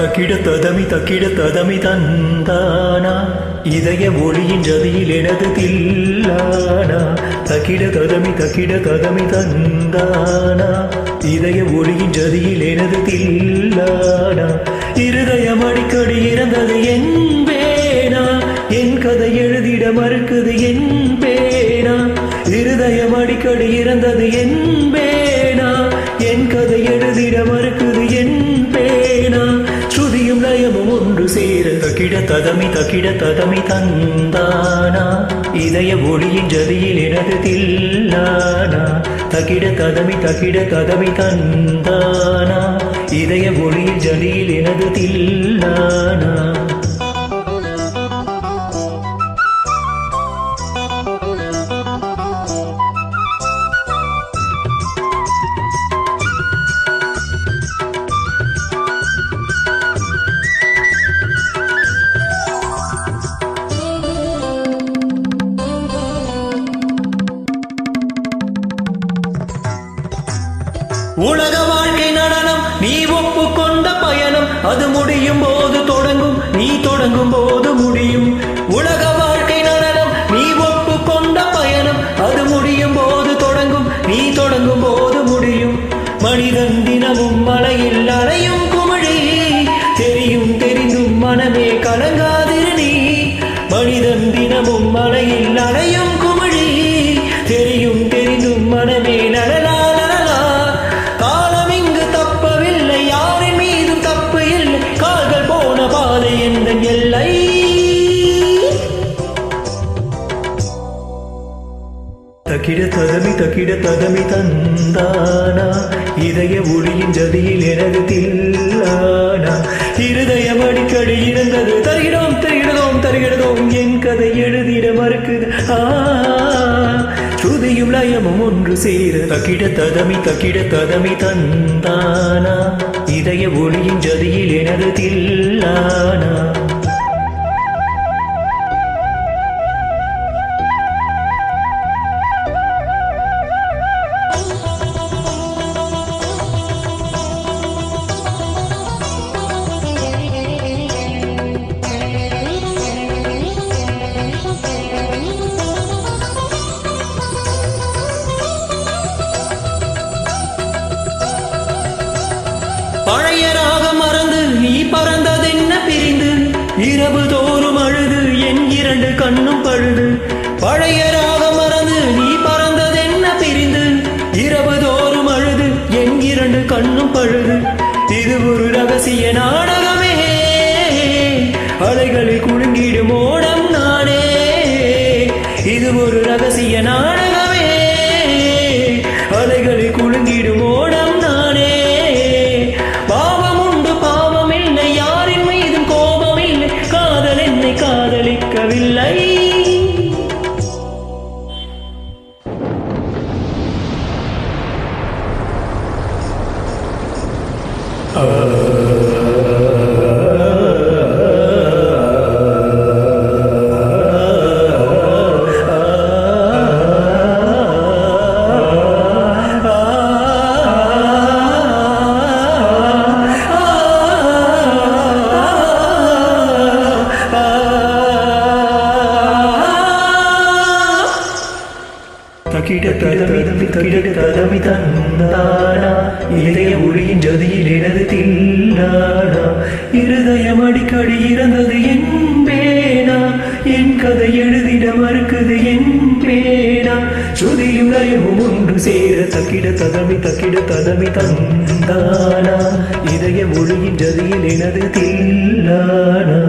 தக்கிட ததமி தந்தானா இதய ஒளியின் ஜதியில் எனது தில்லானா தக்கிட ததமி தந்தானா இதய ஒளியின் ஜதியில் எனது தில்லானா இருதயம் அடிக்கடி இறந்தது என் பேனா என் கதை எழுதிட மறுக்குது என் பேனா இருதயம் அடிக்கடி இறந்தது என் பேனா என் கதை எழுதிட மறுக்குது என் பேனா ஸ்ருதியும் லயமும் ஒன்று சேர தக்கிட ததமி தந்தானா இதய ஒளியின் ஜதியில் எனது தில்லானா தக்கிட ததமி தந்தானா இதய ஒளியின் ஜதியில் எனது தில்லானா உலக வாழ்க்கை நடனம் நீ ஒப்புக்கொண்ட பயணம் அது முடியும் போது தொடங்கும் நீ தொடங்கும் போது முடியும் உலக வாழ்க்கை நடனம் நீ ஒப்புக்கொண்ட பயணம் அது முடியும் போது தொடங்கும் நீ தொடங்கும் போது முடியும் மனிதன் தினமும் மலையில் அலையும் குமிழி தெரிந்தும் மனமே கலங்காதிரு நீ மனிதன் தினமும் மலையில் அலையும் குமிழி தெரிந்தும் மனமே நலலா எல்லை தக்கிட ததமி தந்தானா இதய ஒளியின் ஜதியில் எனது தில்லானா இருதயம் அடிக்கடி இருந்தது தருகிறதோம் என் கதை எழுதிட மறுக்குது ஸ்ருதியும் லயமும் ஒன்று சேர தக்கிட ததமி தந்தானா இதய ஒளியின் ஜதியில் எனது தில்லானா பழைய ராகம் மறந்து நீ பறந்ததென்ன பிரிந்து இரவு தோறும் அழுது என் இரண்டு கண்ணும் பழுது பழைய ராகம் மறந்து நீ பறந்ததென்ன பிரிந்து இரவு தோறும் அழுது என் இரண்டு கண்ணும் பழுது இது ஒரு ரகசிய நாடகமே அலைகளில் குலுங்கிடும் ஓடம் நானே இது ஒரு ரகசிய நாடகமே அலைகளில் குலுங்கிடும் ஓடம் நானே காதலிக்கவில்லை தக்கிட ததமி தந்தானா இதய ஒளியின் ஜதியில் எனது தில்லானா இருதயம் அடிக்கடி இறந்தது என் பேனா என் கதை எழுதிட மறுக்குது என் பேனா ஸ்ருதியும் லயமும் ஒன்று சேர தக்கிட ததமி தந்தானா இதய ஒளியின் ஜதியில் எனது தில்லானா